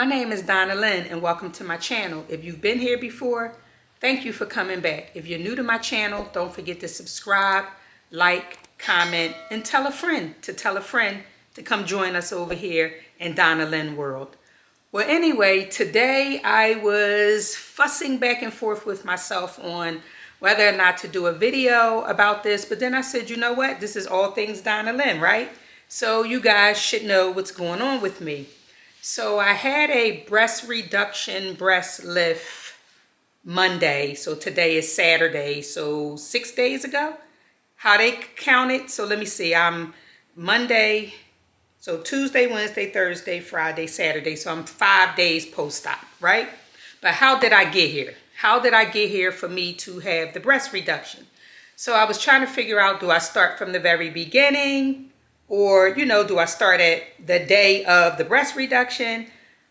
name is Donna Lynn and welcome to my channel. If you've been here before, thank you for coming back. If you're new to my channel, don't forget to subscribe, like, comment, and tell a friend to come join us over here in Donna Lynn World. Well, anyway, today I was fussing back and forth with myself on whether or not to do a video about this, but then I said, you know what? This is all things Donna Lynn, right? So you guys should know what's going on with me. So I had a breast reduction breast lift Monday. So today is Saturday. So 6 days ago, how they count it. So let me see. I'm Monday. So Tuesday, Wednesday, Thursday, Friday, Saturday. So I'm 5 days post-op, right? But how did I get here? How did I get here for me to have the breast reduction? So I was trying to figure out, do I start from the very beginning? Or, you know, do I start at the day of the breast reduction?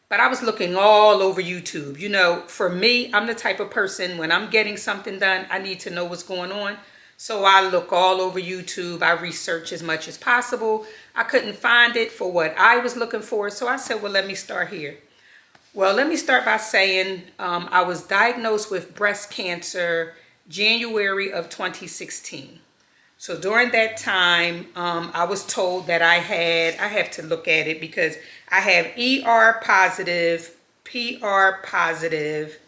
But I was looking all over YouTube. You know, for me, I'm the type of person, when I'm getting something done, I need to know what's going on. So I look all over YouTube. I research as much as possible. I couldn't find it for what I was looking for. So I said, well, let me start here. Well, let me start by saying I was diagnosed with breast cancer January of 2016. So during that time, I was told that I have to look at it because I have ER positive, PR positive,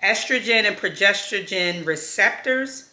estrogen and progesterone receptors,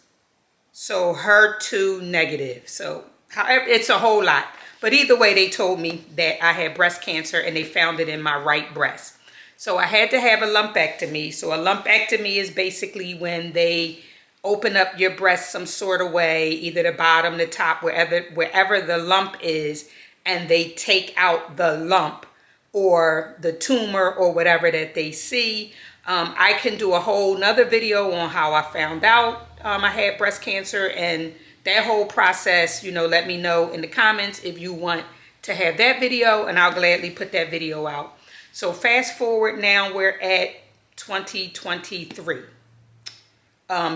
so HER2 negative. So however, it's a whole lot. But either way, they told me that I had breast cancer and they found it in my right breast. So I had to have a lumpectomy. So a lumpectomy is basically when they open up your breast some sort of way, either the bottom, the top, wherever the lump is, and they take out the lump or the tumor or whatever that they see. I can do a whole nother video on how I found out I had breast cancer and that whole process. You know, let me know in the comments if you want to have that video, and I'll gladly put that video out. So fast forward now, we're at 2023.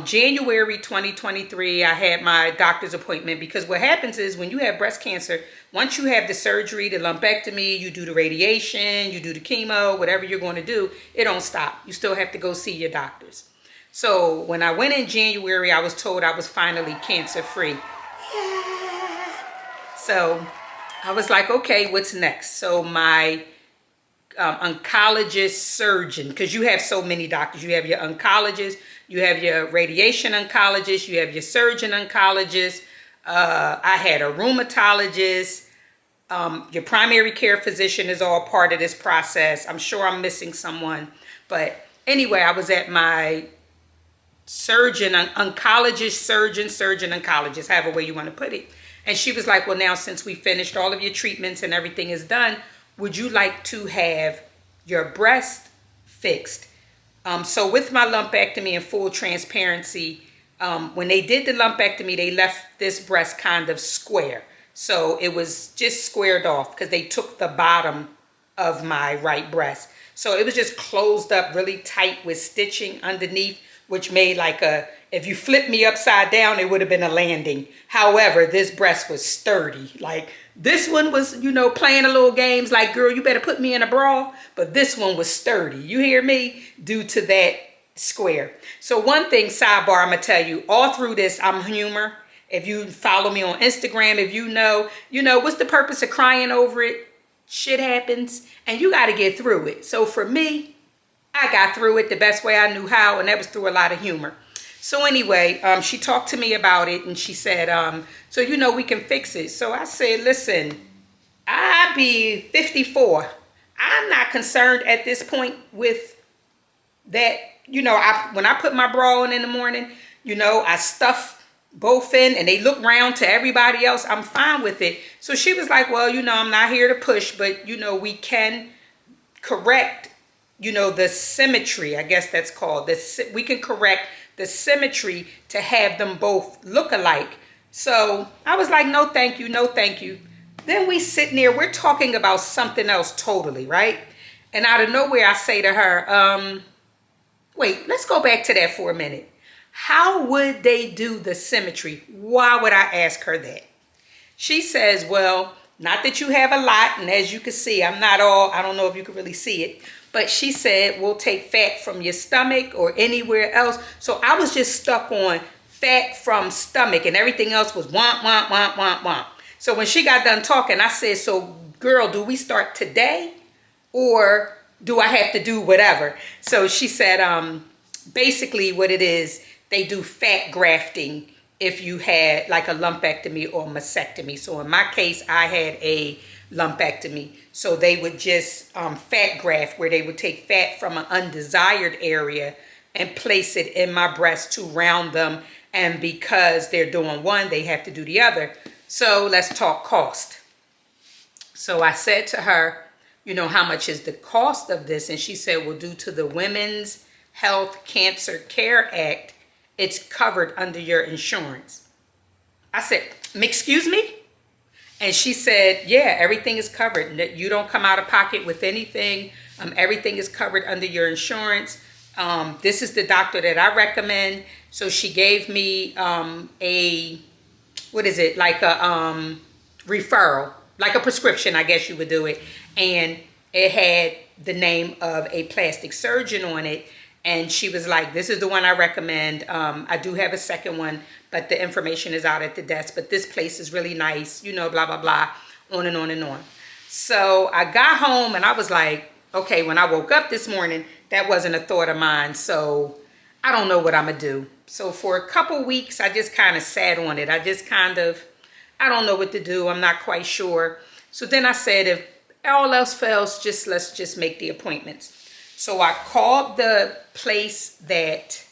January 2023, I had my doctor's appointment because what happens is when you have breast cancer, once you have the surgery, the lumpectomy, you do the radiation, you do the chemo, whatever you're going to do, it don't stop. You still have to go see your doctors. So when I went in January, I was told I was finally cancer-free. Yeah. So I was like, okay, what's next? So my oncologist surgeon, because you have so many doctors. You have your oncologist, you have your radiation oncologist, you have your surgeon oncologist. I had a rheumatologist. Your primary care physician is all part of this process. I'm sure I'm missing someone. But anyway, I was at my surgeon, oncologist, surgeon, oncologist, however way you want to put it. And she was like, well, now since we finished all of your treatments and everything is done, would you like to have your breast fixed? So with my lumpectomy, in full transparency, when they did the lumpectomy, they left this breast kind of square. So it was just squared off because they took the bottom of my right breast. So it was just closed up really tight with stitching underneath, which made like if you flip me upside down, it would have been a landing. However, this breast was sturdy. Like this one was, you know, playing a little games like, girl, you better put me in a bra. But this one was sturdy. You hear me? Due to that square. So one thing, sidebar, I'm going to tell you, all through this, I'm humor. If you follow me on Instagram, if you know, what's the purpose of crying over it? Shit happens and you got to get through it. So for me, I got through it the best way I knew how, and that was through a lot of humor. So anyway, she talked to me about it, and she said, so, you know, we can fix it. So I said, listen, I be 54. I'm not concerned at this point with that. You know, when I put my bra on in the morning, you know, I stuff both in, and they look round to everybody else. I'm fine with it. So she was like, well, you know, I'm not here to push, but, you know, we can correct, you know, the symmetry, I guess that's called. We can correct the symmetry to have them both look alike. So I was like, no, thank you. No, thank you. Then we sitting there, we're talking about something else totally, right? And out of nowhere, I say to her, wait, let's go back to that for a minute. How would they do the symmetry? Why would I ask her that? She says, well, Not that you have a lot, and as you can see, I don't know if you can really see it, but she said we'll take fat from your stomach or anywhere else. So I was just stuck on fat from stomach, and everything else was womp, womp, womp, womp, womp. So when she got done talking, I said, so girl, do we start today or do I have to do whatever? So she said, basically what it is, they do fat grafting if you had like a lumpectomy or mastectomy. So in my case, I had a lumpectomy. So they would just fat graft, where they would take fat from an undesired area and place it in my breast to round them. And because they're doing one, they have to do the other. So let's talk cost. So I said to her, you know, how much is the cost of this? And she said, well, due to the Women's Health Cancer Care Act, it's covered under your insurance. I said, excuse me? And she said, yeah, everything is covered. You don't come out of pocket with anything. Everything is covered under your insurance. This is the doctor that I recommend. So she gave me like a referral, like a prescription, I guess you would do it. And it had the name of a plastic surgeon on it. And she was like, this is the one I recommend. I do have a second one, but the information is out at the desk. But this place is really nice, you know, blah, blah, blah, on and on and on. So I got home and I was like, okay, when I woke up this morning, that wasn't a thought of mine. So I don't know what I'm going to do. So for a couple weeks, I just kind of sat on it. I don't know what to do. I'm not quite sure. So then I said, if all else fails, let's just make the appointments. So I called the place that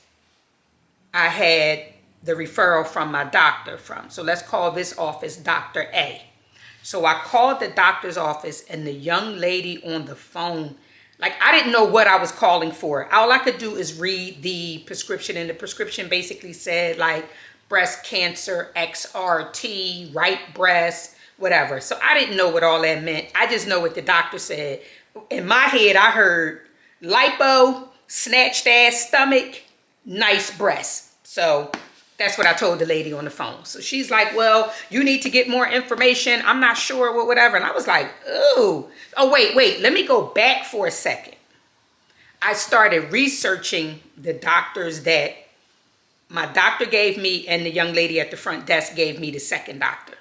I had the referral from my doctor from. So let's call this office Dr. A. So I called the doctor's office, and the young lady on the phone, like, I didn't know what I was calling for. All I could do is read the prescription, and the prescription basically said like breast cancer, XRT, right breast, whatever. So I didn't know what all that meant. I just know what the doctor said. In my head, I heard lipo, snatched ass stomach, nice breast. So that's what I told the lady on the phone. So she's like, well, you need to get more information. I'm not sure what, whatever. And I was like, ooh. Oh, wait, let me go back for a second. I started researching the doctors that my doctor gave me and the young lady at the front desk gave me the second doctor.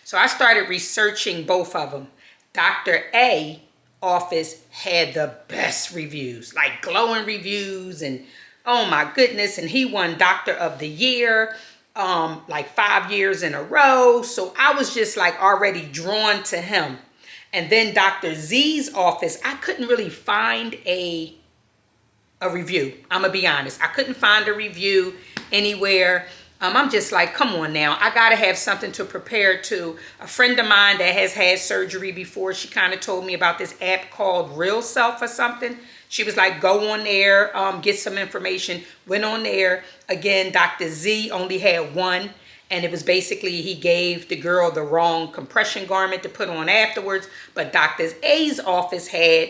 So I started researching both of them. Dr. A office had the best reviews, like glowing reviews, and oh my goodness, and he won Doctor of the Year like 5 years in a row. So I was just like already drawn to him. And then Dr. Z's office, I couldn't really find a review. I'm gonna be honest, I couldn't find a review anywhere. I'm just like, come on now. I got to have something to prepare to. A friend of mine that has had surgery before, she kind of told me about this app called Real Self or something. She was like, go on there, get some information. Went on there. Again, Dr. Z only had one. And it was basically, he gave the girl the wrong compression garment to put on afterwards. But Dr. A's office had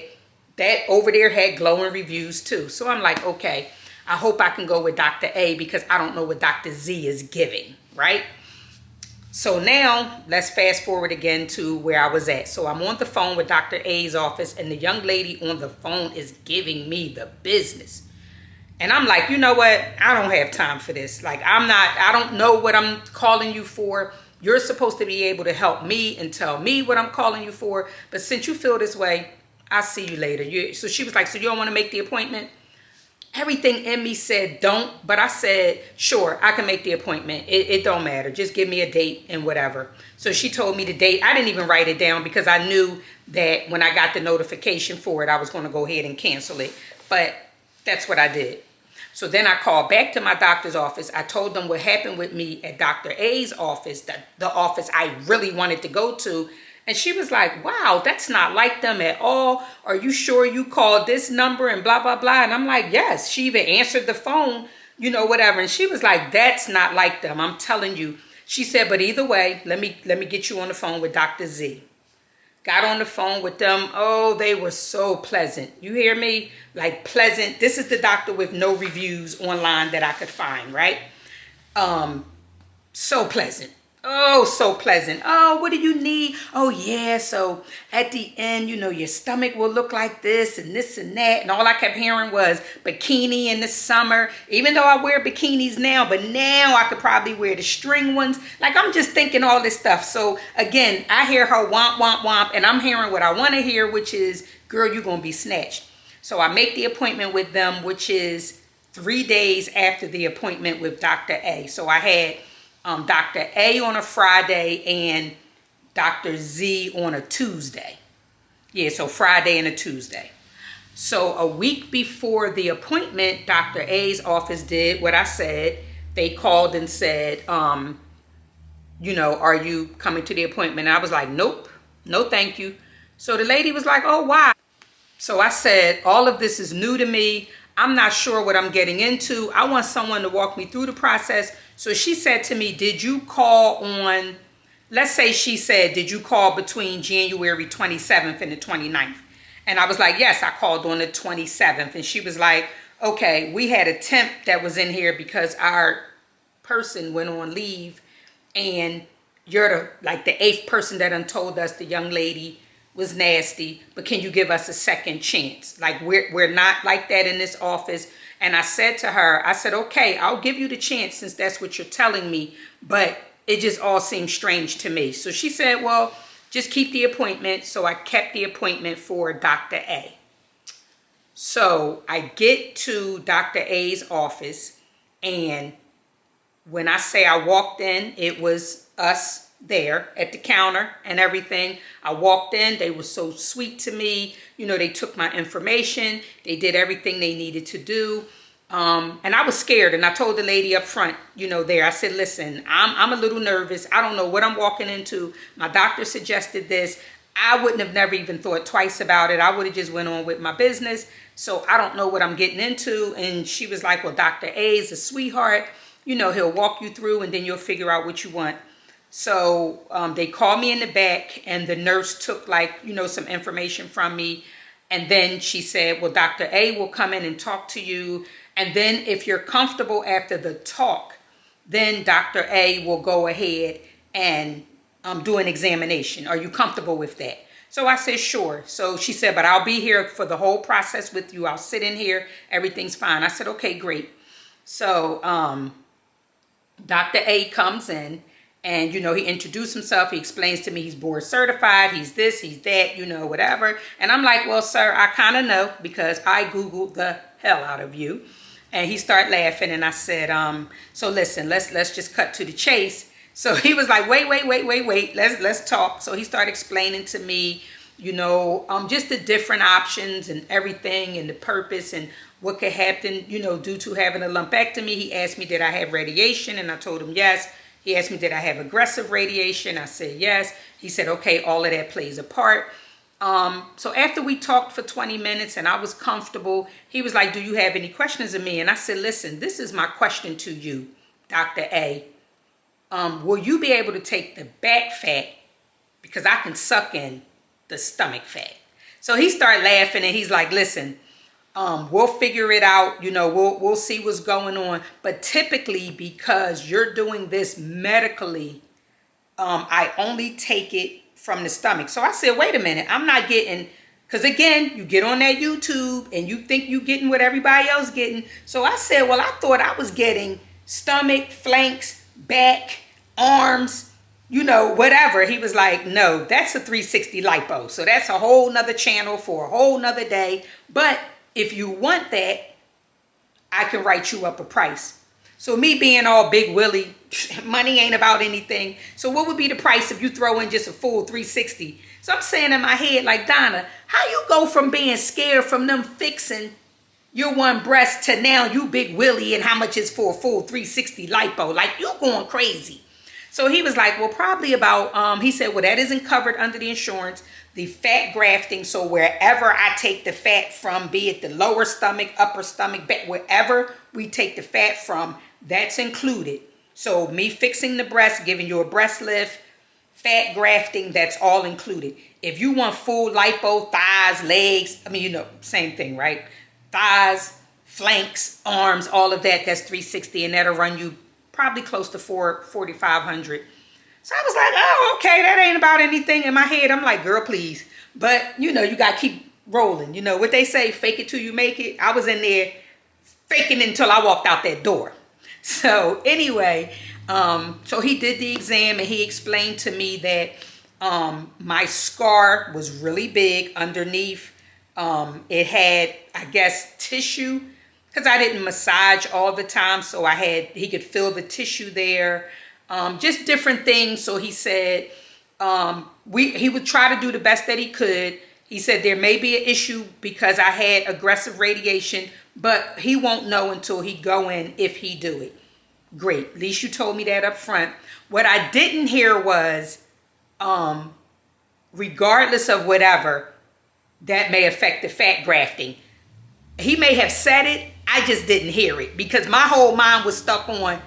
that over there, had glowing reviews too. So I'm like, okay. I hope I can go with Dr. A because I don't know what Dr. Z is giving, right? So now let's fast forward again to where I was at. So I'm on the phone with Dr. A's office, and the young lady on the phone is giving me the business. And I'm like, you know what? I don't have time for this. Like, I don't know what I'm calling you for. You're supposed to be able to help me and tell me what I'm calling you for. But since you feel this way, I'll see you later. So she was like, so you don't want to make the appointment? Everything in me said don't, but I said, sure, I can make the appointment. It don't matter. Just give me a date and whatever. So she told me the date. I didn't even write it down because I knew that when I got the notification for it, I was going to go ahead and cancel it. But that's what I did. So then I called back to my doctor's office. I told them what happened with me at Dr. A's office, the office I really wanted to go to. And she was like, wow, that's not like them at all. Are you sure you called this number and blah, blah, blah? And I'm like, yes. She even answered the phone, you know, whatever. And she was like, that's not like them. I'm telling you. She said, but either way, let me get you on the phone with Dr. Z. Got on the phone with them. Oh, they were so pleasant. You hear me? Like pleasant. This is the doctor with no reviews online that I could find, right? So pleasant. Oh, so pleasant. Oh, what do you need? Oh, yeah. So at the end, your stomach will look like this and this and that. And all I kept hearing was bikini in the summer, even though I wear bikinis now, but now I could probably wear the string ones. Like, I'm just thinking all this stuff. So again, I hear her womp, womp, womp, and I'm hearing what I want to hear, which is, girl, you're going to be snatched. So I make the appointment with them, which is 3 days after the appointment with Dr. A. So I had Dr. A on a Friday and Dr. Z on a Tuesday. Yeah, so Friday and a Tuesday. So a week before the appointment, Dr. A's office did what I said. They called and said, are you coming to the appointment? And I was like, nope, no thank you. So the lady was like, oh, why? So I said, all of this is new to me. I'm not sure what I'm getting into. I want someone to walk me through the process. So she said to me, did you call on, let's say she said, did you call between January 27th and the 29th? And I was like, yes, I called on the 27th. And she was like, okay, we had a temp that was in here because our person went on leave. And you're the 8th person that done told us the young lady was nasty, but can you give us a second chance? Like, we're not like that in this office. And I said to her, I said, okay, I'll give you the chance since that's what you're telling me, but it just all seems strange to me. So she said, well, just keep the appointment. So I kept the appointment for Dr. A. So I get to Dr. A's office, and when I say I walked in, it was us there at the counter and everything. I walked in, they were so sweet to me. They took my information, they did everything they needed to do. And I was scared, and I told the lady up front, there, I said, listen, I'm a little nervous. I don't know what I'm walking into. My doctor suggested this. I wouldn't have never even thought twice about it. I would have just went on with my business. So I don't know what I'm getting into. And she was like, well, Dr. A is a sweetheart. He'll walk you through and then you'll figure out what you want. So they called me in the back, and the nurse took some information from me. And then she said, well, Dr. A will come in and talk to you. And then if you're comfortable after the talk, then Dr. A will go ahead and do an examination. Are you comfortable with that? So I said, sure. So she said, but I'll be here for the whole process with you. I'll sit in here. Everything's fine. I said, okay, great. So Dr. A comes in, and, he introduced himself. He explains to me he's board certified. He's this, he's that, whatever. And I'm like, well, sir, I kind of know because I Googled the hell out of you. And he started laughing. And I said, so listen, let's just cut to the chase. So he was like, wait. Let's talk. So he started explaining to me, just the different options and everything and the purpose and what could happen, due to having a lumpectomy. He asked me, did I have radiation? And I told him yes. He asked me, did I have aggressive radiation? I said, yes. He said, okay, all of that plays a part. So after we talked for 20 minutes and I was comfortable, he was like, do you have any questions of me? And I said, listen, this is my question to you, Dr. A. Will you be able to take the back fat? Because I can suck in the stomach fat. So he started laughing, and he's like, listen, we'll figure it out. We'll see what's going on. But typically, because you're doing this medically, I only take it from the stomach. So I said, wait a minute, I'm not getting, because again, you get on that YouTube and you think you getting what everybody else getting. So I said, well, I thought I was getting stomach, flanks, back, arms, whatever. He was like, no, that's a 360 lipo. So that's a whole nother channel for a whole nother day. But if you want that, I can write you up a price. So me being all big willy, money ain't about anything. So what would be the price if you throw in just a full 360? So I'm saying in my head, like, Donna, how you go from being scared from them fixing your one breast to now you big willy and how much is for a full 360 lipo? Like, you going crazy. So he was like, well, probably about, he said, well, that isn't covered under the insurance. The fat grafting, so wherever I take the fat from, be it the lower stomach, upper stomach, back, wherever we take the fat from, that's included. So me fixing the breast, giving you a breast lift, fat grafting, that's all included. If you want full lipo, thighs, legs, same thing, right? Thighs, flanks, arms, all of that, that's 360, and that'll run you probably close to 4,500. So I was like, oh, okay, that ain't about anything. In my head, I'm like, girl, please. But, you know, you got to keep rolling. You know what they say, fake it till you make it. I was in there faking it until I walked out that door. So anyway, so he did the exam and he explained to me that my scar was really big underneath. It had, I guess, tissue, because I didn't massage all the time. So he could feel the tissue there, just different things. So he said, he would try to do the best that he could. He said there may be an issue because I had aggressive radiation, but he won't know until he go in if he do it. Great. At least you told me that up front. What I didn't hear was, regardless of whatever, that may affect the fat grafting. He may have said it. I just didn't hear it because my whole mind was stuck on,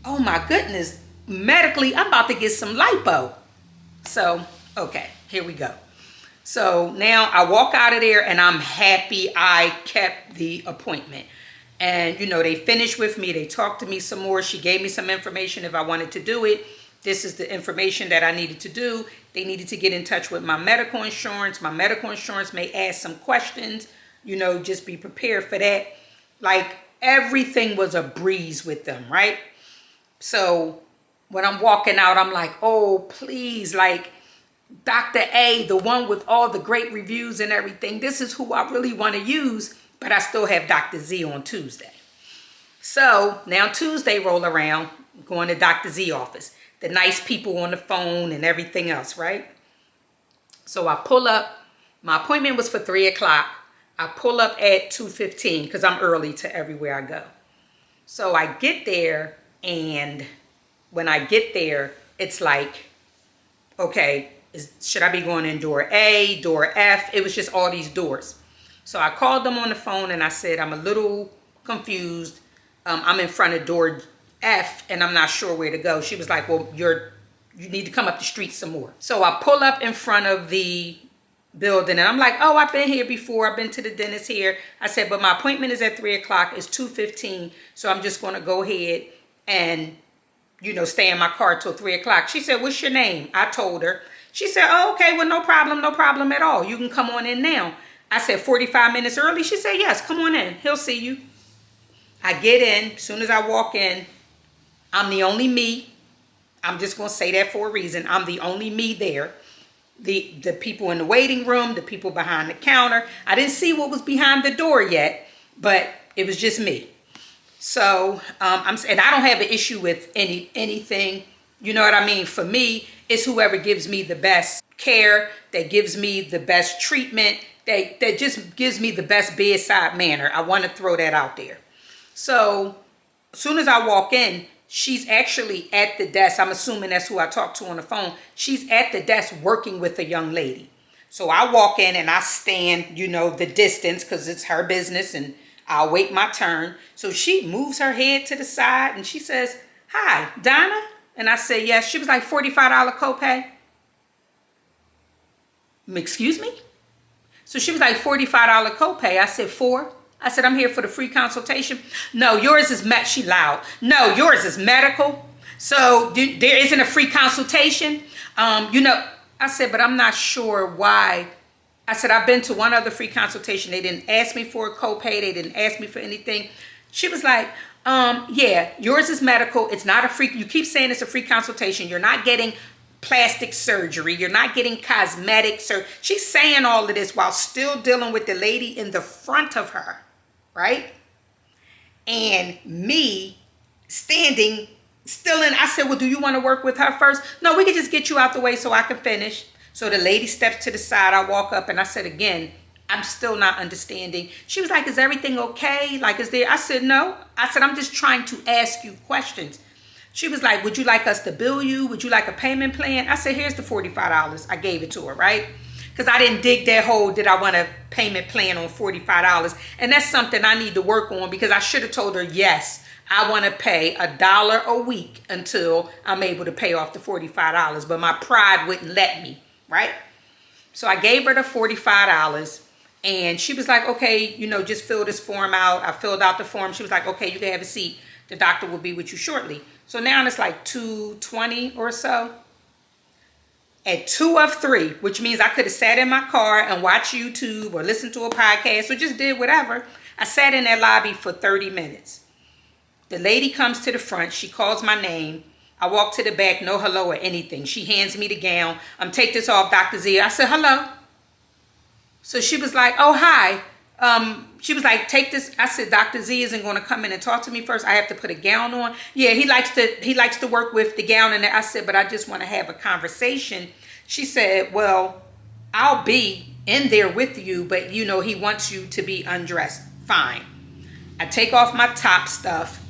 oh my goodness, medically, I'm about to get some lipo. So, okay, here we go. So now I walk out of there and I'm happy I kept the appointment. And, you know, they finished with me. They talked to me some more. She gave me some information if I wanted to do it. This is the information that I needed to do. They needed to get in touch with my medical insurance. My medical insurance may ask some questions. You know, just be prepared for that. Like, everything was a breeze with them, right? So when I'm walking out, I'm like, oh, please, like, Dr. A, the one with all the great reviews and everything, this is who I really want to use, but I still have Dr. Z on Tuesday. So now Tuesday roll around, going to Dr. Z office, the nice people on the phone and everything else, right? So I pull up, my appointment was for 3 o'clock. I pull up at 2:15 because I'm early to everywhere I go. So I get there, and when I get there, it's like, okay, should I be going in door A, door F? It was just all these doors. So I called them on the phone and I said, I'm a little confused. I'm in front of door F and I'm not sure where to go. She was like, well, you need to come up the street some more. So I pull up in front of the building and I'm like, oh, I've been here before. I've been to the dentist here. I said, but my appointment is at 3 o'clock. It's 2:15. So I'm just going to go ahead and, you know, stay in my car till 3 o'clock. She said, what's your name? I told her. She said, oh, okay, well, no problem at all. You can come on in now. I said, 45 minutes early? She said, yes, come on in. He'll see you. I get in. As soon as I walk in, I'm the only me. I'm just going to say that for a reason. I'm the only me there. The people in the waiting room, the people behind the counter. I didn't see what was behind the door yet, but it was just me. So, and I don't have an issue with anything. You know what I mean? For me, it's whoever gives me the best care, that gives me the best treatment, that just gives me the best bedside manner. I want to throw that out there. So as soon as I walk in, she's actually at the desk. I'm assuming that's who I talked to on the phone. She's at the desk working with a young lady. So I walk in and I stand, you know, the distance because it's her business and I'll wait my turn. So she moves her head to the side and she says, hi, Donna? And I said, yes. She was like, $45 copay. Excuse me? So she was like, $45 copay. I said, for? I said, I'm here for the free consultation. No, yours is she loud. No, yours is medical. So there isn't a free consultation. You know, I said, but I'm not sure why. I said, I've been to one other free consultation. They didn't ask me for a copay. They didn't ask me for anything. She was like, yeah, yours is medical. It's not a free, you keep saying it's a free consultation. You're not getting plastic surgery. You're not getting cosmetic surgery. She's saying all of this while still dealing with the lady in the front of her, right? And me standing still in, I said, well, do you want to work with her first? No, we can just get you out the way so I can finish. So the lady steps to the side. I walk up and I said, again, I'm still not understanding. She was like, is everything okay? Like, is there? I said, no. I said, I'm just trying to ask you questions. She was like, would you like us to bill you? Would you like a payment plan? I said, here's the $45. I gave it to her, right? Because I didn't dig that hole. Did I want a payment plan on $45? And that's something I need to work on because I should have told her, yes, I want to pay $1 a week until I'm able to pay off the $45. But my pride wouldn't let me, right? So I gave her the $45. And she was like, okay, you know, just fill this form out. I filled out the form. She was like, okay, you can have a seat. The doctor will be with you shortly. So now it's like 2:20 or so. At 2 of 3, which means I could have sat in my car and watched YouTube or listened to a podcast or just did whatever. I sat in that lobby for 30 minutes. The lady comes to the front. She calls my name. I walk to the back, no hello or anything. She hands me the gown. Take this off, Dr. Z. I said, hello. So she was like, oh, hi. She was like, take this. I said, Dr. Z isn't going to come in and talk to me first. I have to put a gown on. Yeah, he likes to work with the gown in there. I said, but I just want to have a conversation. She said, well, I'll be in there with you, but you know, he wants you to be undressed. Fine. I take off my top stuff.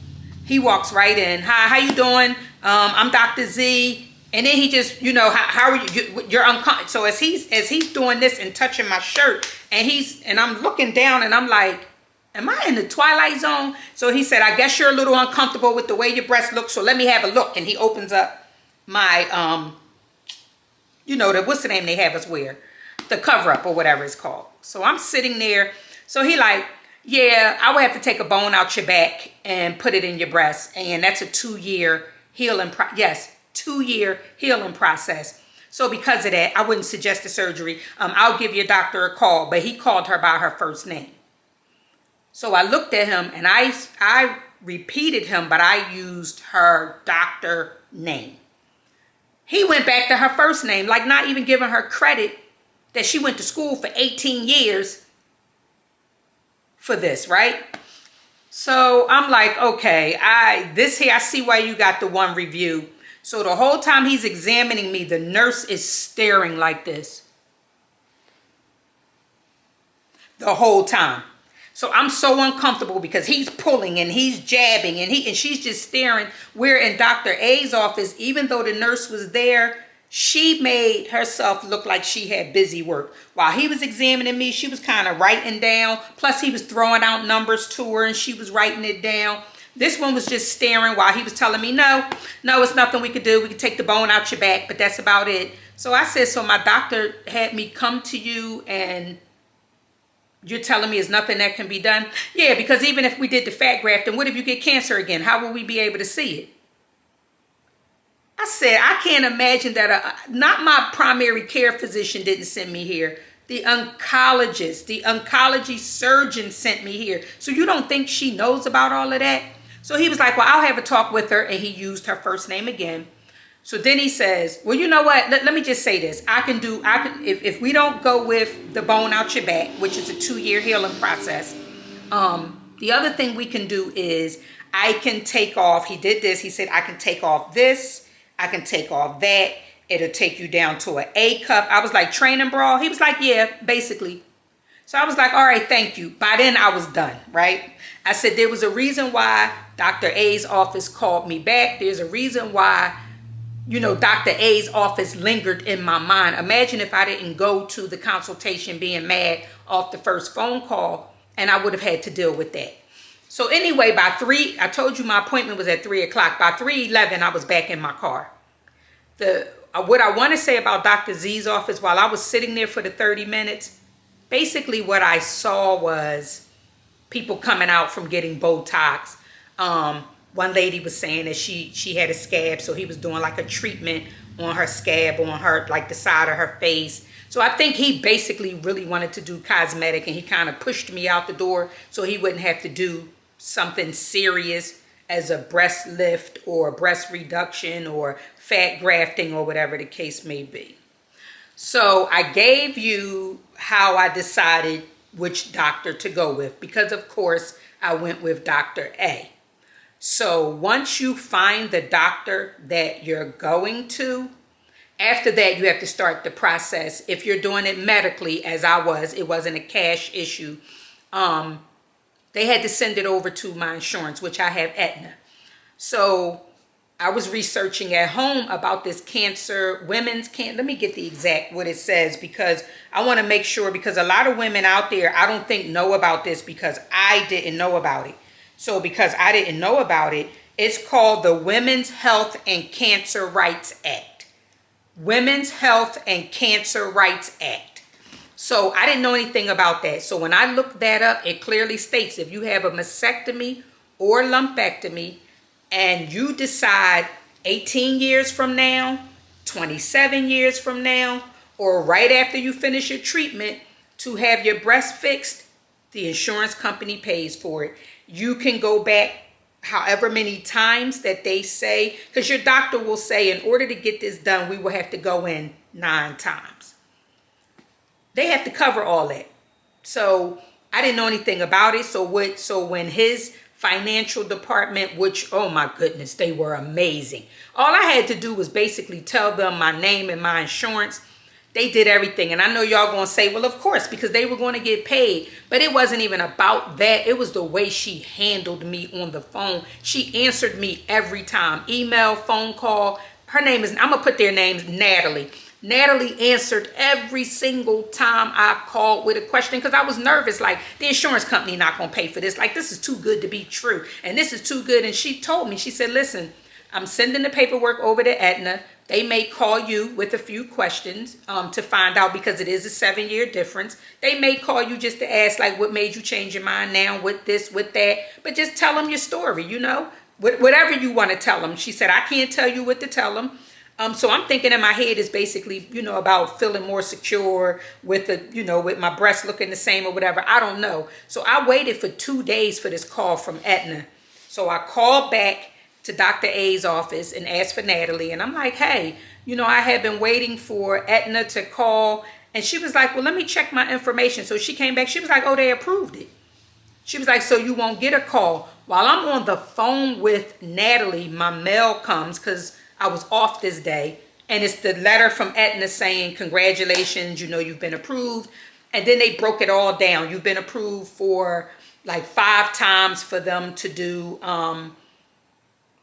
He walks right in. Hi, how you doing? I'm Dr. Z. And then he just, you know, how are you? You're uncomfortable. So as he's doing this and touching my shirt, and I'm looking down and I'm like, am I in the twilight zone? So he said, I guess you're a little uncomfortable with the way your breasts look. So let me have a look. And he opens up my, you know, what's the name they have us wear? The cover up or whatever it's called. So I'm sitting there. So he like, yeah, I would have to take a bone out your back and put it in your breast. And that's a 2-year healing yes. 2-year healing process. So because of that, I wouldn't suggest the surgery. I'll give your doctor a call, but he called her by her first name. So I looked at him and I repeated him, but I used her doctor name. He went back to her first name, like not even giving her credit that she went to school for 18 years for this, right? So I'm like, okay, I see why you got the 1 review. So the whole time he's examining me, the nurse is staring like this. The whole time. So I'm so uncomfortable because he's pulling and he's jabbing and she's just staring. We're in Dr. A's office. Even though the nurse was there, she made herself look like she had busy work. While he was examining me, she was kind of writing down. Plus he was throwing out numbers to her and she was writing it down. This one was just staring while he was telling me, no, it's nothing we could do. We could take the bone out your back, but that's about it. So I said, so my doctor had me come to you and you're telling me there's nothing that can be done? Yeah, because even if we did the fat graft, and what if you get cancer again? How will we be able to see it? I said, I can't imagine that not my primary care physician didn't send me here. The oncologist, the oncology surgeon sent me here. So you don't think she knows about all of that? So he was like, well, I'll have a talk with her. And he used her first name again. So then he says, well, you know what? Let me just say this. If we don't go with the bone out your back, which is a 2-year healing process, the other thing we can do is I can take off. He did this. He said, I can take off this. I can take off that. It'll take you down to an A cup. I was like, training bra? He was like, yeah, basically. So I was like, all right, thank you. By then I was done, right? I said, there was a reason why Dr. A's office called me back. There's a reason why, you know, Dr. A's office lingered in my mind. Imagine if I didn't go to the consultation being mad off the first phone call, and I would have had to deal with that. So anyway, by 3, I told you my appointment was at 3 o'clock. By 3:11, I was back in my car. What I want to say about Dr. Z's office, while I was sitting there for the 30 minutes, basically what I saw was people coming out from getting Botox. One lady was saying that she had a scab, so he was doing like a treatment on her scab, on her, like the side of her face. So I think he basically really wanted to do cosmetic, and he kind of pushed me out the door so he wouldn't have to do something serious as a breast lift or breast reduction or fat grafting or whatever the case may be. So I gave you how I decided which doctor to go with, because of course I went with Dr. A. So once you find the doctor that you're going to, after that you have to start the process. If you're doing it medically, as I was, it wasn't a cash issue. They had to send it over to my insurance, which I have Aetna. So I was researching at home about this cancer, women's cancer. Let me get the exact what it says, because I want to make sure, because a lot of women out there, I don't think know about this, because I didn't know about it. So because I didn't know about it, it's called the Women's Health and Cancer Rights Act. Women's Health and Cancer Rights Act. So I didn't know anything about that. So when I looked that up, it clearly states if you have a mastectomy or lumpectomy and you decide 18 years from now 27 years from now, or right after you finish your treatment to have your breast fixed, the insurance company pays for it. You can go back however many times that they say, because your doctor will say, in order to get this done, we will have to go in 9 times. They have to cover all that. So I didn't know anything about it. So when his financial department, which, oh my goodness, they were amazing. All I had to do was basically tell them my name and my insurance. They did everything. And I know y'all gonna say, well, of course, because they were going to get paid. But it wasn't even about that. It was the way she handled me on the phone. She answered me every time. Email, phone call. Her name is, I'm gonna put their names, Natalie. Natalie answered every single time I called with a question, because I was nervous, like, the insurance company not going to pay for this. Like, this is too good to be true. And this is too good. And she told me, she said, listen, I'm sending the paperwork over to Aetna. They may call you with a few questions to find out, because it is a 7-year difference. They may call you just to ask, like, what made you change your mind now with this, with that. But just tell them your story, you know, whatever you want to tell them. She said, I can't tell you what to tell them. So I'm thinking in my head is basically, you know, about feeling more secure with the, you know, with my breasts looking the same or whatever. I don't know. So I waited for 2 days for this call from Aetna. So I called back to Dr. A's office and asked for Natalie. And I'm like, hey, you know, I had been waiting for Aetna to call. And she was like, well, let me check my information. So she came back. She was like, oh, they approved it. She was like, so you won't get a call. While I'm on the phone with Natalie, my mail comes, because I was off this day, and it's the letter from Aetna saying, congratulations, you know, you've been approved. And then they broke it all down. You've been approved for like 5 times for them to do,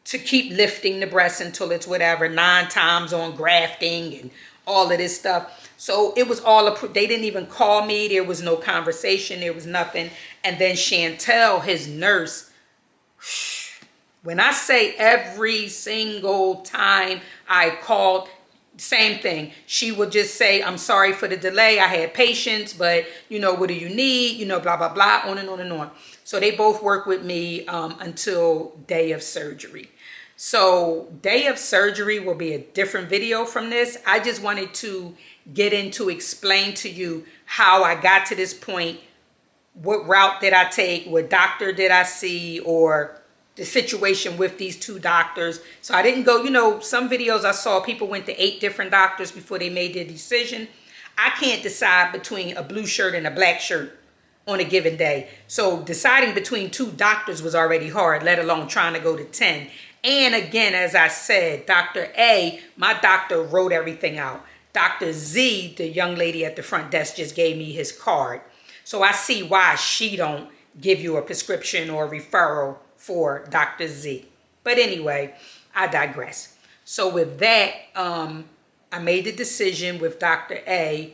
to keep lifting the breast until it's whatever, 9 times on grafting and all of this stuff. So it was all approved. They didn't even call me. There was no conversation. There was nothing. And then Chantel, his nurse, when I say every single time I called, same thing. She would just say, I'm sorry for the delay. I had patience, but, you know, what do you need? You know, blah, blah, blah, on and on and on. So they both work with me until day of surgery. So day of surgery will be a different video from this. I just wanted to get into, explain to you how I got to this point. What route did I take? What doctor did I see? Or the situation with these 2 doctors. So I didn't go, you know, some videos I saw, people went to 8 different doctors before they made their decision. I can't decide between a blue shirt and a black shirt on a given day. So deciding between 2 doctors was already hard, let alone trying to go to 10. And again, as I said, Dr. A, my doctor wrote everything out. Dr. Z, the young lady at the front desk, just gave me his card. So I see why she don't give you a prescription or a referral for Dr. Z. But anyway, I digress. So with that, I made the decision with Dr. A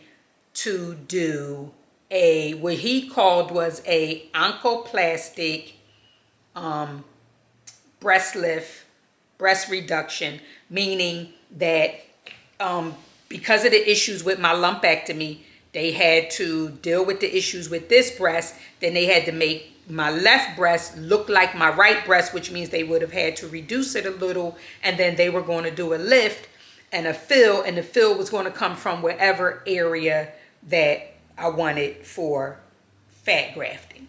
to do what he called was a oncoplastic breast lift, breast reduction, meaning that because of the issues with my lumpectomy, they had to deal with the issues with this breast. Then they had to make my left breast look like my right breast, which means they would have had to reduce it a little. And then they were going to do a lift and a fill. And the fill was going to come from wherever area that I wanted for fat grafting.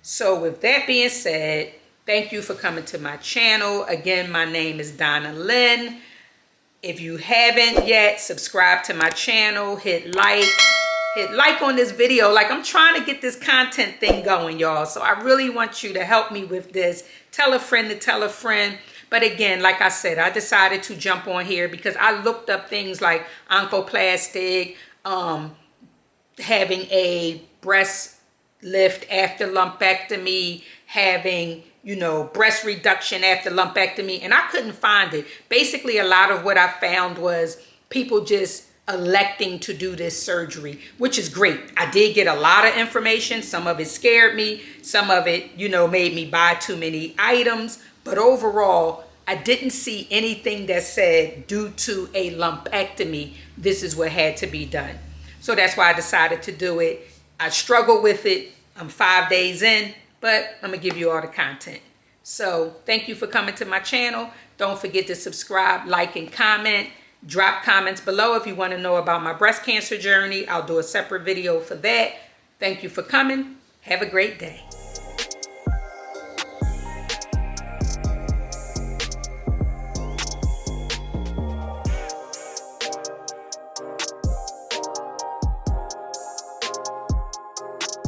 So with that being said, thank you for coming to my channel. Again, my name is Donna Lynn. If you haven't yet, subscribe to my channel, hit like on this video. Like, I'm trying to get this content thing going, y'all. So I really want you to help me with this. Tell a friend to tell a friend. But again, like I said, I decided to jump on here because I looked up things like oncoplastic, having a breast lift after lumpectomy, having, you know, breast reduction after lumpectomy, and I couldn't find it. Basically, a lot of what I found was people just electing to do this surgery, which is great. I did get a lot of information. Some of it scared me. Some of it, you know, made me buy too many items. But overall, I didn't see anything that said due to a lumpectomy, this is what had to be done. So that's why I decided to do it. I struggled with it. I'm 5 days in, but I'm gonna give you all the content. So thank you for coming to my channel. Don't forget to subscribe, like, and comment. Drop comments below if you want to know about my breast cancer journey. I'll do a separate video for that. Thank you for coming. Have a great day.